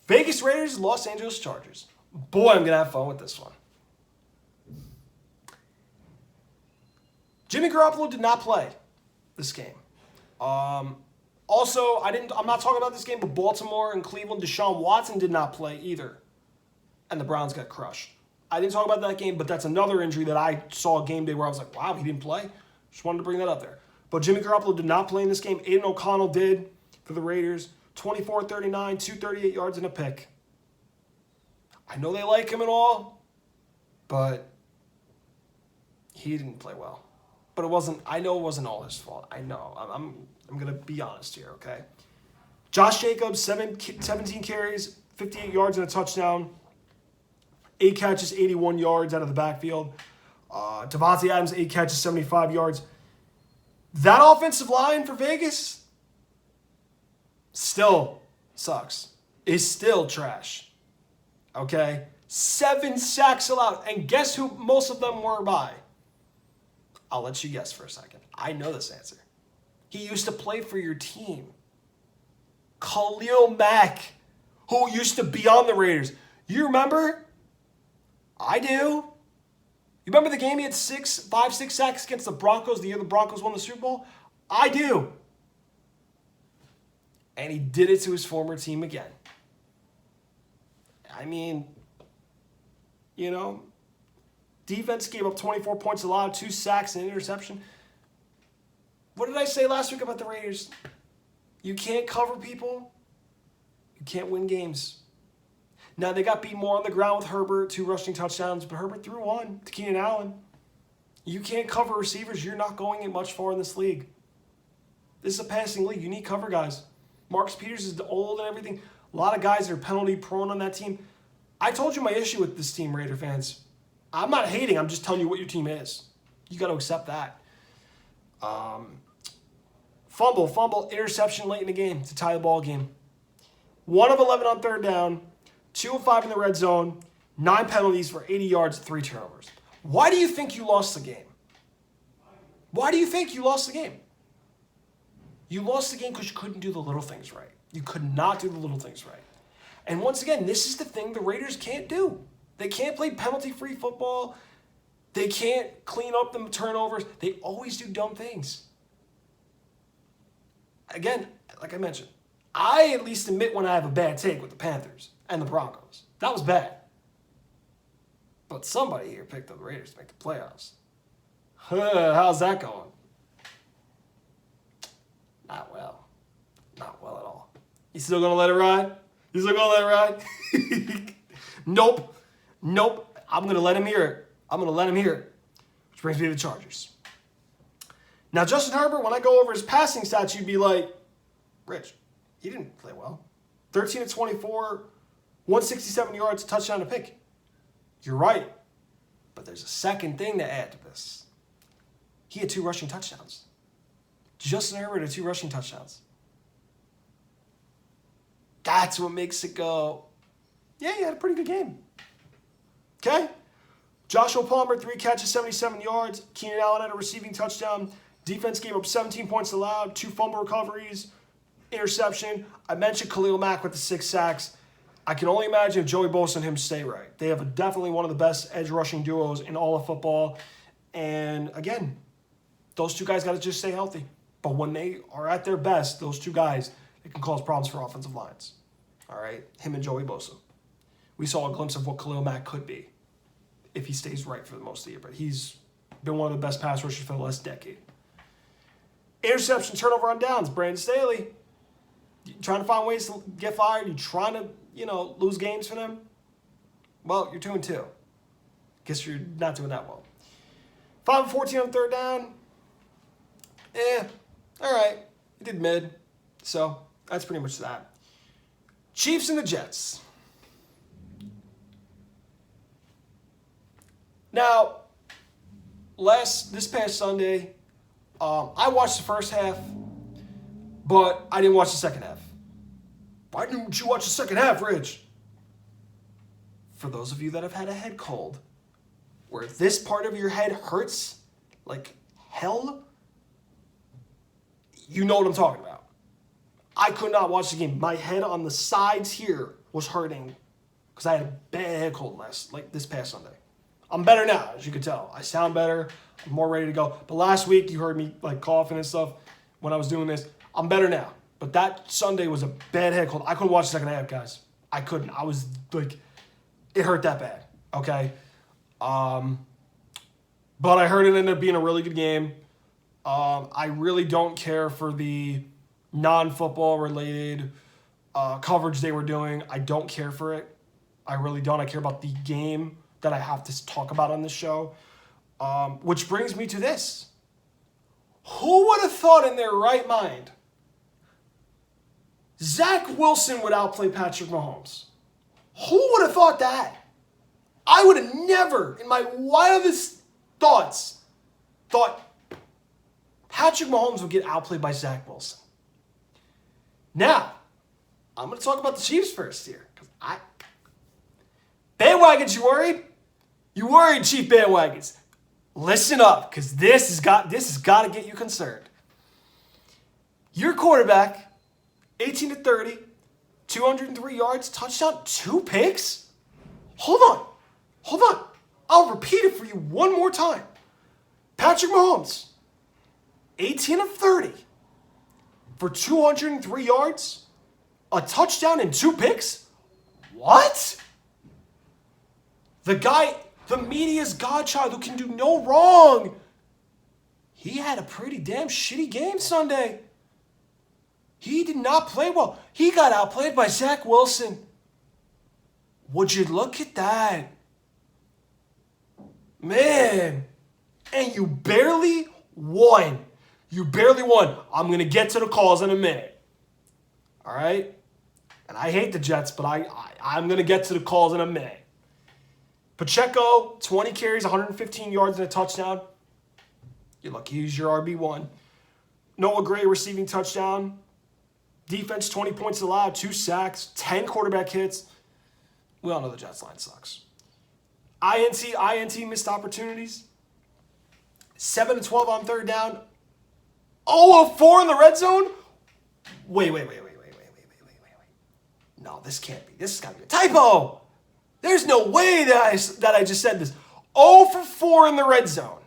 Vegas Raiders, Los Angeles Chargers. Boy, I'm going to have fun with this one. Jimmy Garoppolo did not play this game. Also, I'm not talking about this game, but Baltimore and Cleveland, Deshaun Watson did not play either. And the Browns got crushed. I didn't talk about that game, but that's another injury that I saw game day where I was like, wow, he didn't play. Just wanted to bring that up there. But Jimmy Garoppolo did not play in this game. Aiden O'Connell did for the Raiders. 24-39, 238 yards and a pick. I know they like him and all, but he didn't play well. But I know it wasn't all his fault. I know. I'm going to be honest here, okay? Josh Jacobs, 17 carries, 58 yards and a touchdown. 8 catches, 81 yards out of the backfield. Devontae Adams, 8 catches, 75 yards. That offensive line for Vegas still sucks. Is still trash. Okay? 7 sacks allowed. And guess who most of them were by? I'll let you guess for a second. I know this answer. He used to play for your team. Khalil Mack, who used to be on the Raiders. You remember? I do. You remember the game he had 5, 6 sacks against the Broncos the year the Broncos won the Super Bowl? I do. And he did it to his former team again. I mean, defense gave up 24 points allowed, 2 sacks and an interception. What did I say last week about the Raiders? You can't cover people. You can't win games. Now, they got beat more on the ground with Herbert, 2 rushing touchdowns, but Herbert threw 1 to Keenan Allen. You can't cover receivers. You're not going in much far in this league. This is a passing league. You need cover guys. Marcus Peters is old and everything. A lot of guys are penalty prone on that team. I told you my issue with this team, Raider fans. I'm not hating. I'm just telling you what your team is. You got to accept that. Fumble, interception late in the game to tie the ball game. 1 of 11 on third down, 2 of 5 in the red zone, 9 penalties for 80 yards, 3 turnovers. Why do you think you lost the game? Why do you think you lost the game? You lost the game because you couldn't do the little things right. You could not do the little things right. And once again, this is the thing the Raiders can't do. They can't play penalty-free football. They can't clean up the turnovers. They always do dumb things. Again, like I mentioned, I at least admit when I have a bad take with the Panthers and the Broncos. That was bad. But somebody here picked up the Raiders to make the playoffs. How's that going? Not well. Not well at all. You still going to let it ride? You still going to let it ride? Nope. I'm going to let him hear it. Which brings me to the Chargers. Now, Justin Herbert, when I go over his passing stats, you'd be like, Rich, he didn't play well. 13 of 24, 167 yards, touchdown, a pick. You're right. But there's a second thing to add to this. He had 2 rushing touchdowns. Justin Herbert had 2 rushing touchdowns. That's what makes it go, yeah, he had a pretty good game. Okay? Joshua Palmer, 3 catches, 77 yards. Keenan Allen had a receiving touchdown. Defense gave up 17 points allowed, 2 fumble recoveries, interception. I mentioned Khalil Mack with the 6 sacks. I can only imagine if Joey Bosa and him stay right. They have definitely one of the best edge rushing duos in all of football. And again, those 2 guys got to just stay healthy. But when they are at their best, those 2 guys, it can cause problems for offensive lines. All right? Him and Joey Bosa. We saw a glimpse of what Khalil Mack could be if he stays right for the most of the year. But he's been one of the best pass rushers for the last decade. Interception, turnover on downs. Brandon Staley. You trying to find ways to get fired? You trying to, lose games for them? Well, you're 2-2. Guess you're not doing that well. 5 of 14 on third down. All right. He did mid. So that's pretty much that. Chiefs and the Jets. Now, this past Sunday, I watched the first half, but I didn't watch the second half. Why didn't you watch the second half, Rich? For those of you that have had a head cold, where this part of your head hurts like hell, you know what I'm talking about. I could not watch the game. My head on the sides here was hurting because I had a bad head cold this past Sunday. I'm better now, as you can tell. I sound better. I'm more ready to go. But last week, you heard me like coughing and stuff when I was doing this. I'm better now. But that Sunday was a bad head cold. I couldn't watch the second half, guys. I couldn't. I was like, it hurt that bad. Okay. But I heard it ended up being a really good game. I really don't care for the non-football related coverage they were doing. I don't care for it. I really don't. I care about the game that I have to talk about on this show. Which brings me to this. Who would have thought in their right mind Zach Wilson would outplay Patrick Mahomes? Who would have thought that? I would have never, in my wildest thoughts, thought Patrick Mahomes would get outplayed by Zach Wilson. Now, I'm going to talk about the Chiefs first here. Bandwagons, you worried? You worried, Chief bandwagons? Listen up, because this has got to get you concerned. Your quarterback, 18 to 30, 203 yards, touchdown, 2 picks? Hold on. I'll repeat it for you one more time. Patrick Mahomes, 18 of 30 for 203 yards, a touchdown and 2 picks? What? The guy, the media's godchild who can do no wrong. He had a pretty damn shitty game Sunday. He did not play well. He got outplayed by Zach Wilson. Would you look at that? Man. And you barely won. I'm going to get to the calls in a minute. All right? And I hate the Jets, but I'm going to get to the calls in a minute. Pacheco, 20 carries, 115 yards and a touchdown. You're lucky he's your RB1. Noah Gray receiving touchdown. Defense, 20 points allowed, 2 sacks, 10 quarterback hits. We all know the Jets line sucks. INT missed opportunities. 7 to 12 on third down. 0 of 4 in the red zone? Wait. No, this can't be. This has got to be a typo. There's no way that I just said this. 0 for 4 in the red zone.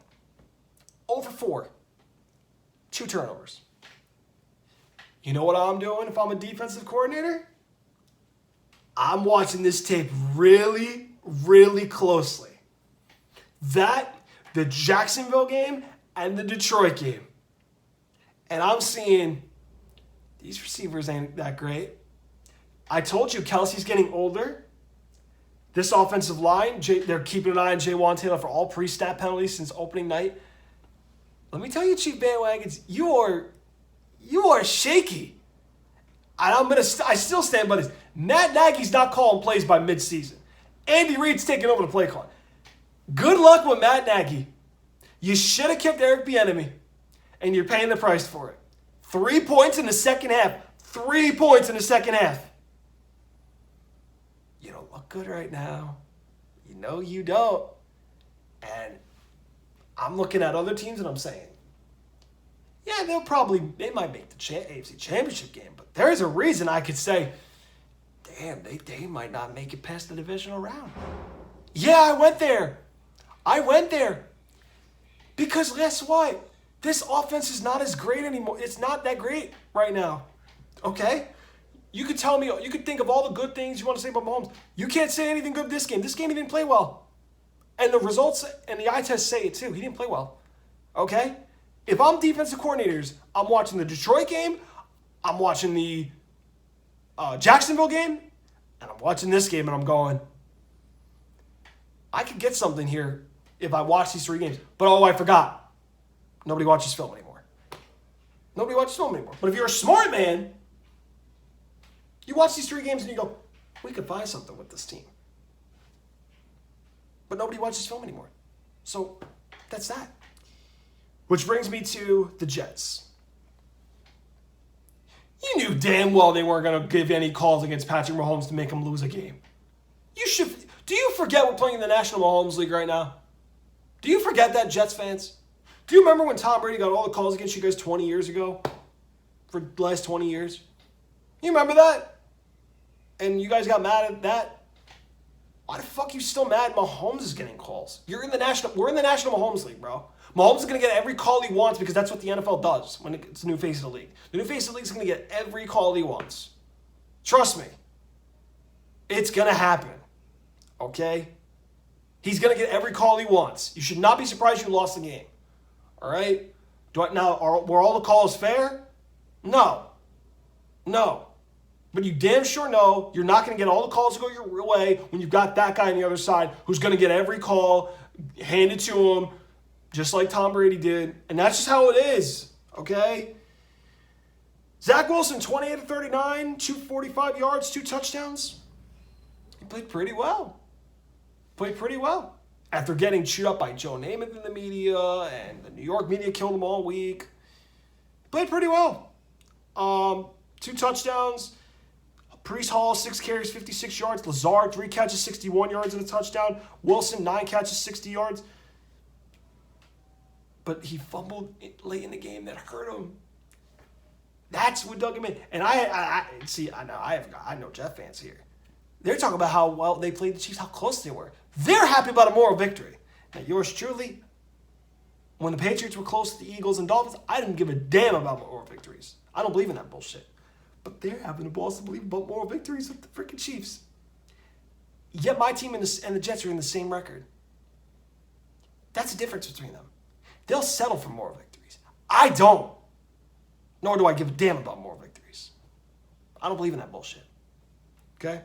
0 for 4. 2 turnovers. You know what I'm doing if I'm a defensive coordinator? I'm watching this tape really, really closely. The Jacksonville game and the Detroit game. And I'm seeing these receivers ain't that great. I told you Kelsey's getting older. This offensive line, they're keeping an eye on Jaywan Taylor for all pre-snap penalties since opening night. Let me tell you, Chief Bandwagons, you are shaky. And I still stand by this. Matt Nagy's not calling plays by midseason. Andy Reid's taking over the play call. Good luck with Matt Nagy. You should have kept Eric Bieniemy, and you're paying the price for it. 3 points in the second half. 3 points in the second half. You don't look good right now. You know you don't. And I'm looking at other teams and I'm saying, yeah, they might make the AFC Championship game, but there's a reason I could say, damn, they might not make it past the divisional round. Yeah, I went there. Because guess what? This offense is not as great anymore. It's not that great right now. Okay? You could tell me, you could think of all the good things you want to say about Mahomes. You can't say anything good this game. This game he didn't play well. And the results and the eye test say it too. He didn't play well. Okay? If I'm defensive coordinators, I'm watching the Detroit game, I'm watching the Jacksonville game, and I'm watching this game and I'm going, I could get something here if I watch these 3 games. But I forgot. Nobody watches film anymore. But if you're a smart man, you watch these 3 games and you go, we could find something with this team. But nobody watches film anymore. So that's that. Which brings me to the Jets. You knew damn well they weren't going to give any calls against Patrick Mahomes to make him lose a game. Do you forget we're playing in the National Mahomes League right now? Do you forget that, Jets fans? Do you remember when Tom Brady got all the calls against you guys 20 years ago? For the last 20 years? You remember that? And you guys got mad at that? Why the fuck are you still mad Mahomes is getting calls? We're in the National Mahomes League, bro. Mahomes is going to get every call he wants because that's what the NFL does when it's a new face of the league. The new face of the league is going to get every call he wants. Trust me. It's going to happen. Okay? He's going to get every call he wants. You should not be surprised you lost the game. All right? Were all the calls fair? No. No. But you damn sure know you're not going to get all the calls to go your way when you've got that guy on the other side who's going to get every call handed to him, just like Tom Brady did. And that's just how it is, okay? Zach Wilson, 28 of 39, 245 yards, 2 touchdowns. He played pretty well. Played pretty well. After getting chewed up by Joe Namath in the media, and the New York media killed him all week. He played pretty well. 2 touchdowns. Breece Hall, 6 carries, 56 yards. Lazard, 3 catches, 61 yards and a touchdown. Wilson, 9 catches, 60 yards. But he fumbled late in the game that hurt him. That's what dug him in. And I know Jeff fans here. They're talking about how well they played the Chiefs, how close they were. They're happy about a moral victory. Now, yours truly, when the Patriots were close to the Eagles and Dolphins, I didn't give a damn about moral victories. I don't believe in that bullshit. But they're having the balls to believe about moral victories with the freaking Chiefs. Yet my team and the Jets are in the same record. That's the difference between them. They'll settle for moral victories. I don't. Nor do I give a damn about moral victories. I don't believe in that bullshit. Okay?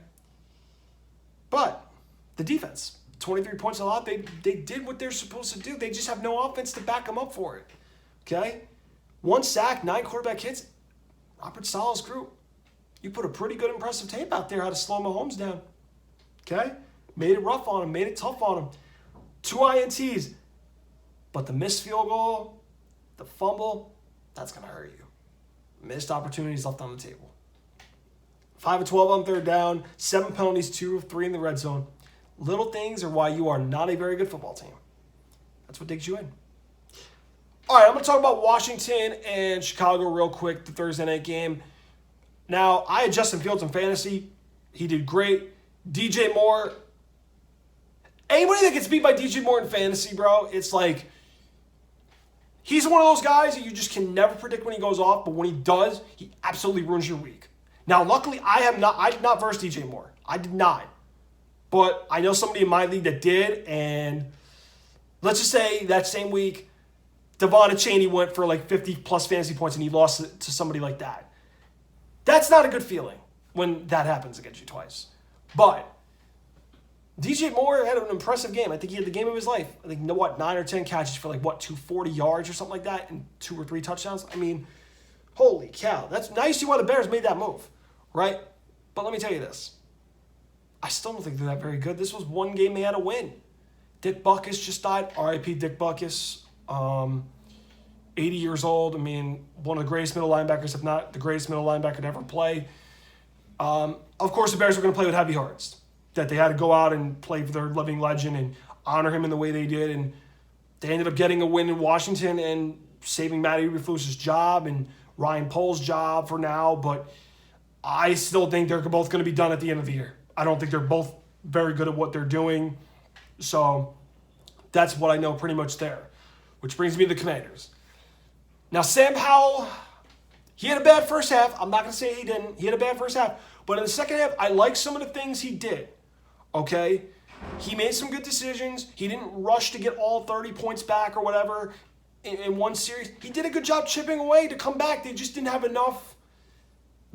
But the defense, 23 points a lot. They did what they're supposed to do. They just have no offense to back them up for it. Okay? 1 sack, 9 quarterback hits. Robert Sala's group. You put a pretty good impressive tape out there how to slow Mahomes down. Okay? Made it rough on him. Made it tough on him. 2 INTs. But the missed field goal, the fumble, that's going to hurt you. Missed opportunities left on the table. 5 of 12 on 3rd down. 7 penalties, 2 of 3 in the red zone. Little things are why you are not a very good football team. That's what digs you in. All right, I'm going to talk about Washington and Chicago real quick, the Thursday night game. Now, I had Justin Fields in fantasy. He did great. DJ Moore. Anybody that gets beat by DJ Moore in fantasy, bro, it's like he's one of those guys that you just can never predict when he goes off, but when he does, he absolutely ruins your week. Now, luckily, I did not verse DJ Moore. I did not. But I know somebody in my league that did, and let's just say that same week, Devon Cheney went for like 50-plus fantasy points, and he lost to somebody like that. That's not a good feeling when that happens against you twice. But DJ Moore had an impressive game. I think he had the game of his life. I think, 9 or 10 catches for 240 yards or something like that, and 2 or 3 touchdowns. I mean, holy cow. Now you see why the Bears made that move, right? But let me tell you this. I still don't think they're that very good. This was one game they had to win. Dick Butkus just died. R.I.P. Dick Butkus. 80 years old. I mean, one of the greatest middle linebackers, if not the greatest middle linebacker to ever play. Of course, the Bears were going to play with heavy hearts. That they had to go out and play for their living legend and honor him in the way they did. And they ended up getting a win in Washington and saving Matty Eberflus's job and Ryan Pohl's job for now. But I still think they're both going to be done at the end of the year. I don't think they're both very good at what they're doing. So that's what I know pretty much there. Which brings me to the Commanders. Now, Sam Howell, he had a bad first half. I'm not going to say he didn't. He had a bad first half. But in the second half, I like some of the things he did. Okay? He made some good decisions. He didn't rush to get all 30 points back or whatever in one series. He did a good job chipping away to come back. They just didn't have enough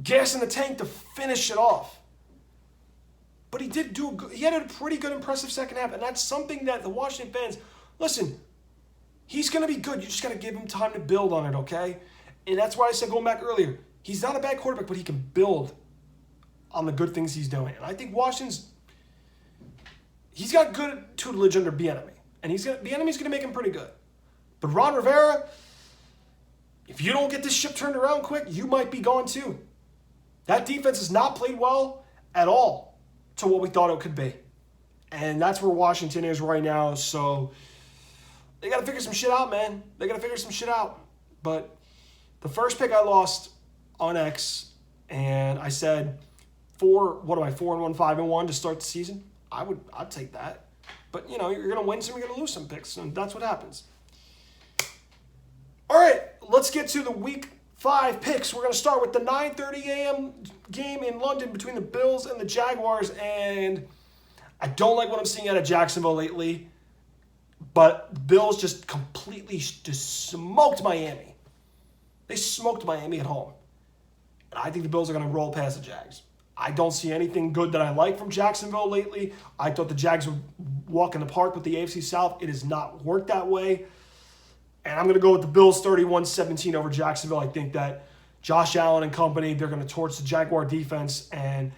gas in the tank to finish it off. But he did he had a pretty good, impressive second half. And that's something that the Washington fans, listen, he's going to be good. You just got to give him time to build on it, okay? And that's why I said going back earlier, he's not a bad quarterback, but he can build on the good things he's doing. And I think he's got good tutelage under Bieniemy. And Bieniemy's going to make him pretty good. But Ron Rivera, if you don't get this ship turned around quick, you might be gone too. That defense has not played well at all to what we thought it could be. And that's where Washington is right now. So they got to figure some shit out, man. They got to figure some shit out. But the first pick I lost on X, and I said, 4-1, 5-1 to start the season. I'd take that. But, you're going to win some, you're going to lose some picks, and that's what happens. let's get to the Week 5 picks. We're going to start with the 9:30 a.m. game in London between the Bills and the Jaguars. And I don't like what I'm seeing out of Jacksonville lately. But the Bills just completely just smoked Miami. They smoked Miami at home. And I think the Bills are going to roll past the Jags. I don't see anything good that I like from Jacksonville lately. I thought the Jags would walk in the park with the AFC South. It has not worked that way. And I'm going to go with the Bills 31-17 over Jacksonville. I think that Josh Allen and company, they're going to torch the Jaguar defense. And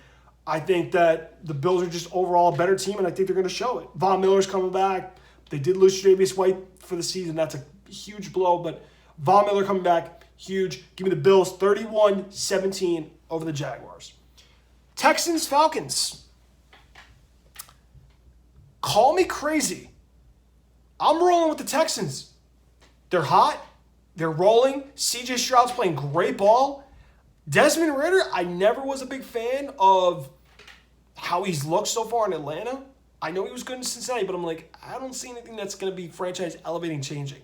I think that the Bills are just overall a better team, and I think they're going to show it. Von Miller's coming back. They did lose Tre'Davious White for the season. That's a huge blow. But Von Miller coming back, huge. Give me the Bills 31-17 over the Jaguars. Texans-Falcons. Call me crazy. I'm rolling with the Texans. They're hot. They're rolling. C.J. Stroud's playing great ball. Desmond Ridder, I never was a big fan of how he's looked so far in Atlanta. I know he was good in Cincinnati, but I'm like, I don't see anything that's going to be franchise elevating, changing.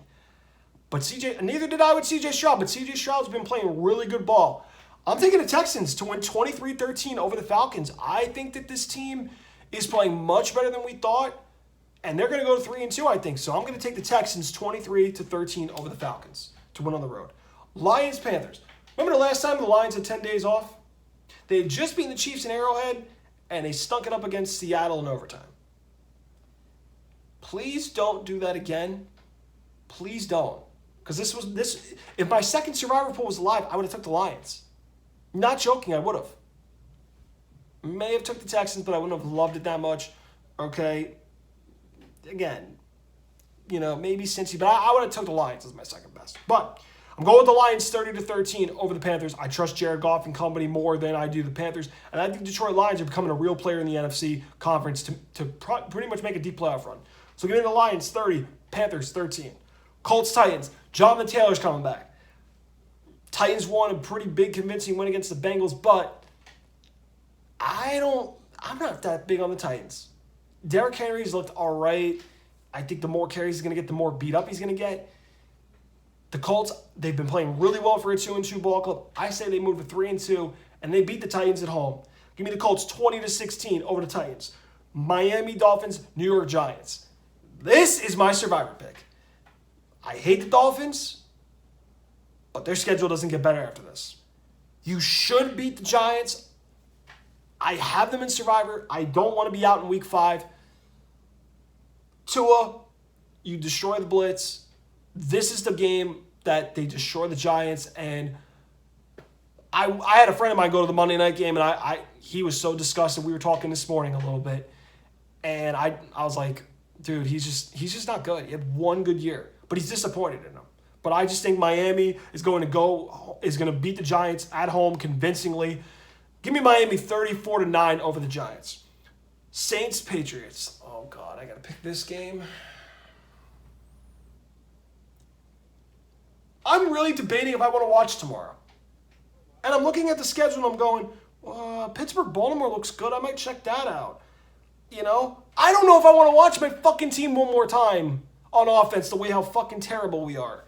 But neither did I with C.J. Stroud, but C.J. Stroud's been playing really good ball. I'm taking the Texans to win 23-13 over the Falcons. I think that this team is playing much better than we thought, and they're going to go 3-2, I think. So I'm going to take the Texans 23-13 over the Falcons to win on the road. Lions-Panthers. Remember the last time the Lions had 10 days off? They had just beaten the Chiefs in Arrowhead, and they stunk it up against Seattle in overtime. Please don't do that again. Please don't. Because if my second survivor pool was alive, I would have took the Lions. Not joking, I would have. May have took the Texans, but I wouldn't have loved it that much. Okay. Again, maybe Cincy, but I would have took the Lions as my second best. But I'm going with the Lions 30-13 over the Panthers. I trust Jared Goff and company more than I do the Panthers. And I think Detroit Lions are becoming a real player in the NFC conference to pretty much make a deep playoff run. So give me the Lions 30, Panthers 13. Colts-Titans. Jonathan Taylor's coming back. Titans won a pretty big convincing win against the Bengals, but I'm not that big on the Titans. Derrick Henry's looked all right. I think the more carries he's going to get, the more beat up he's going to get. The Colts, they've been playing really well for a 2-2 ball club. I say they move to 3-2, and they beat the Titans at home. Give me the Colts 20-16 over the Titans. Miami Dolphins, New York Giants. This is my survivor pick. I hate the Dolphins, but their schedule doesn't get better after this. You should beat the Giants. I have them in survivor. I don't want to be out in week 5. Tua, you destroy the blitz. This is the game that they destroy the Giants. And I had a friend of mine go to the Monday night game, and he was so disgusted. We were talking this morning a little bit, and I was like, dude, he's just not good. He had one good year, but he's disappointed in him. But I just think Miami is going to beat the Giants at home convincingly. Give me Miami 34-9 over the Giants. Saints Patriots. Oh God, I gotta pick this game. I'm really debating if I want to watch tomorrow. And I'm looking at the schedule and I'm going, Pittsburgh Baltimore looks good. I might check that out. I don't know if I want to watch my fucking team one more time on offense the way how fucking terrible we are.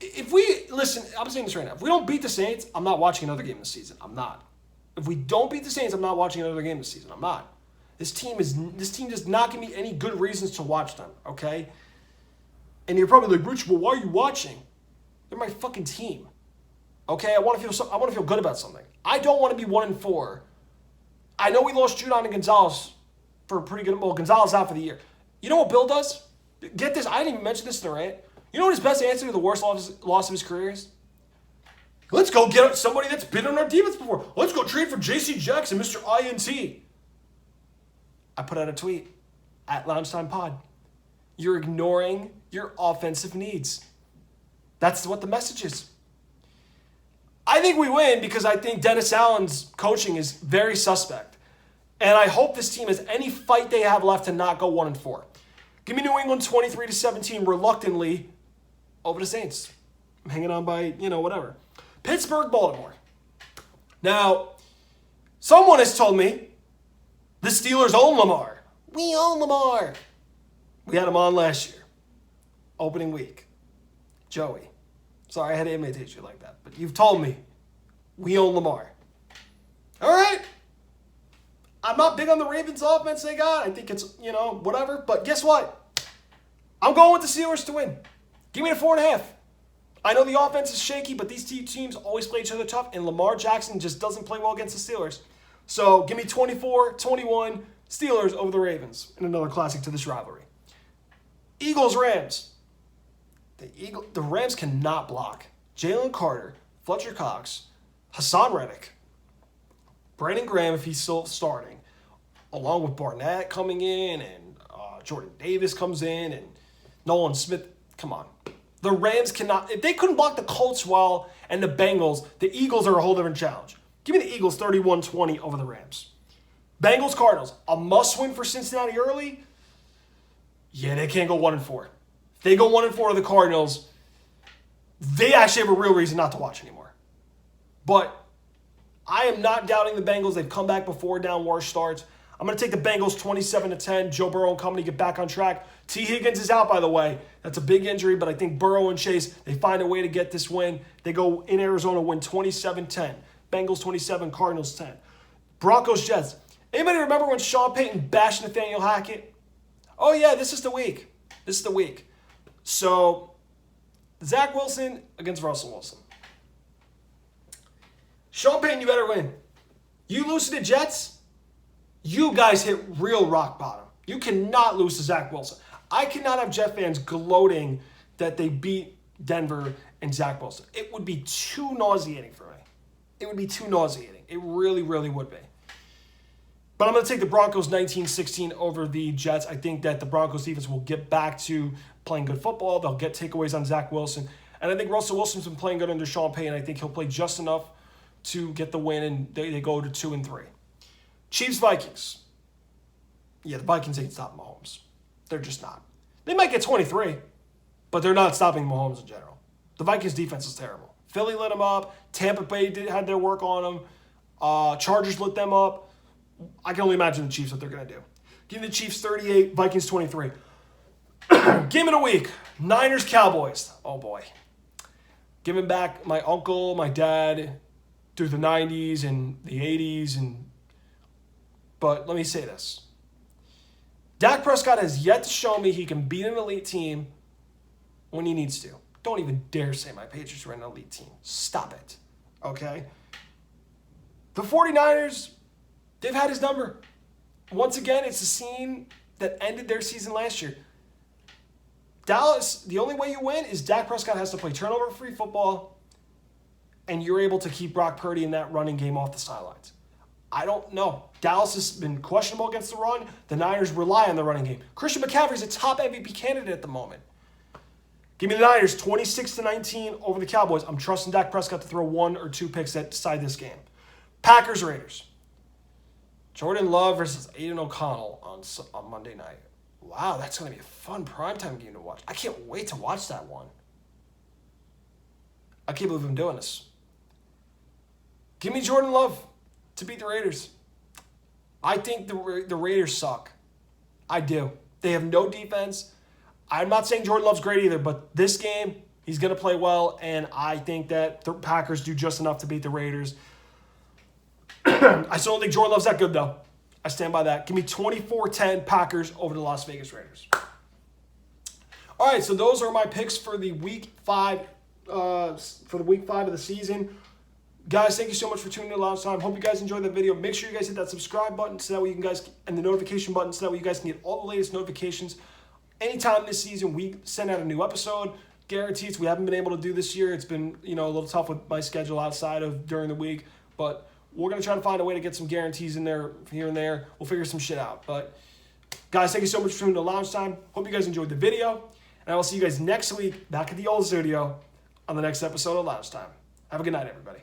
I'm saying this right now. If we don't beat the Saints, I'm not watching another game this season. I'm not. If we don't beat the Saints, I'm not watching another game this season. I'm not. This team does not give me any good reasons to watch them, okay? And you're probably like, Rich, well, why are you watching? They're my fucking team. Okay? I want to feel good about something. I don't want to be 1-4. I know we lost Judon and Gonzalez for a pretty good. Well, Gonzalez out for the year. You know what Bill does? Get this. I didn't even mention this in the rant. You know what his best answer to the worst loss of his career is? Let's go get somebody that's been on our defense before. Let's go trade for J.C. Jackson, Mr. INT. I put out a tweet at Loungetime Pod. You're ignoring your offensive needs. That's what the message is. I think we win because I think Dennis Allen's coaching is very suspect. And I hope this team has any fight they have left to not go 1-4. Give me New England 23-17 reluctantly over the Saints. I'm hanging on by, whatever. Pittsburgh, Baltimore. Now, someone has told me the Steelers own Lamar. We own Lamar. We had him on last year. Opening week. Joey. Sorry, I had to imitate you like that. But you've told me we own Lamar. All right. I'm not big on the Ravens offense they got. I think it's, whatever. But guess what? I'm going with the Steelers to win. Give me a 4.5. I know the offense is shaky, but these two teams always play each other tough, and Lamar Jackson just doesn't play well against the Steelers. So give me 24-21 Steelers over the Ravens in another classic to this rivalry. Eagles-Rams. The Rams cannot block. Jalen Carter, Fletcher Cox, Hassan Reddick, Brandon Graham if he's still starting, along with Barnett coming in, and Jordan Davis comes in, and Nolan Smith. Come on. The Rams cannot. If they couldn't block the Colts well and the Bengals, the Eagles are a whole different challenge. Give me the Eagles 31-20 over the Rams. Bengals-Cardinals. A must-win for Cincinnati early. Yeah, they can't go 1-4. If they go 1-4 to the Cardinals, they actually have a real reason not to watch anymore. But I am not doubting the Bengals. They've come back before down worse starts. I'm going to take the Bengals 27-10. Joe Burrow and company get back on track. T. Higgins is out, by the way. That's a big injury, but I think Burrow and Chase, they find a way to get this win. They go in Arizona, win 27-10. Bengals 27, Cardinals 10. Broncos Jets. Anybody remember when Sean Payton bashed Nathaniel Hackett? Oh, yeah, this is the week. This is the week. So, Zach Wilson against Russell Wilson. Sean Payton, you better win. You lose to the Jets, you guys hit real rock bottom. You cannot lose to Zach Wilson. I cannot have Jet fans gloating that they beat Denver and Zach Wilson. It would be too nauseating for me. It would be too nauseating. It really, really would be. But I'm going to take the Broncos 19-16 over the Jets. I think that the Broncos defense will get back to playing good football. They'll get takeaways on Zach Wilson. And I think Russell Wilson's been playing good under Sean Payton. I think he'll play just enough to get the win, and they go to 2-3. Chiefs-Vikings. Yeah, the Vikings ain't stopping Mahomes. They're just not. They might get 23, but they're not stopping Mahomes in general. The Vikings defense is terrible. Philly lit them up. Tampa Bay had their work on them. Chargers lit them up. I can only imagine the Chiefs what they're going to do. Give me the Chiefs 38, Vikings 23. Game of the week, Niners-Cowboys. Oh, boy. Giving back my uncle, my dad, through the 90s and the 80s. But let me say this. Dak Prescott has yet to show me he can beat an elite team when he needs to. Don't even dare say my Patriots are an elite team. Stop it. Okay? The 49ers, they've had his number. Once again, it's the scene that ended their season last year. Dallas, the only way you win is Dak Prescott has to play turnover-free football, and you're able to keep Brock Purdy in that running game off the sidelines. I don't know. Dallas has been questionable against the run. The Niners rely on the running game. Christian McCaffrey's a top MVP candidate at the moment. Give me the Niners 26-19 over the Cowboys. I'm trusting Dak Prescott to throw 1 or 2 picks that decide this game. Packers-Raiders. Jordan Love versus Aiden O'Connell on Monday night. Wow, that's going to be a fun primetime game to watch. I can't wait to watch that one. I can't believe I'm doing this. Give me Jordan Love to beat the Raiders. I think the Raiders suck. I do. They have no defense. I'm not saying Jordan Love's great either, but this game, he's going to play well, and I think that the Packers do just enough to beat the Raiders. I still don't think Jordan Love's that good, though. I stand by that. Give me 24-10 Packers over the Las Vegas Raiders. All right, so those are my picks for the week 5 of the season. Guys, thank you so much for tuning in to Loungetime. Hope you guys enjoyed the video. Make sure you guys hit that subscribe button so that way you guys and the notification button so that way you guys can get all the latest notifications. Anytime this season, we send out a new episode. Guarantees we haven't been able to do this year. It's been a little tough with my schedule outside of during the week, but we're going to try to find a way to get some guarantees in there here and there. We'll figure some shit out. But guys, thank you so much for tuning in to Loungetime. Hope you guys enjoyed the video, and I will see you guys next week back at the old studio on the next episode of Loungetime. Have a good night, everybody.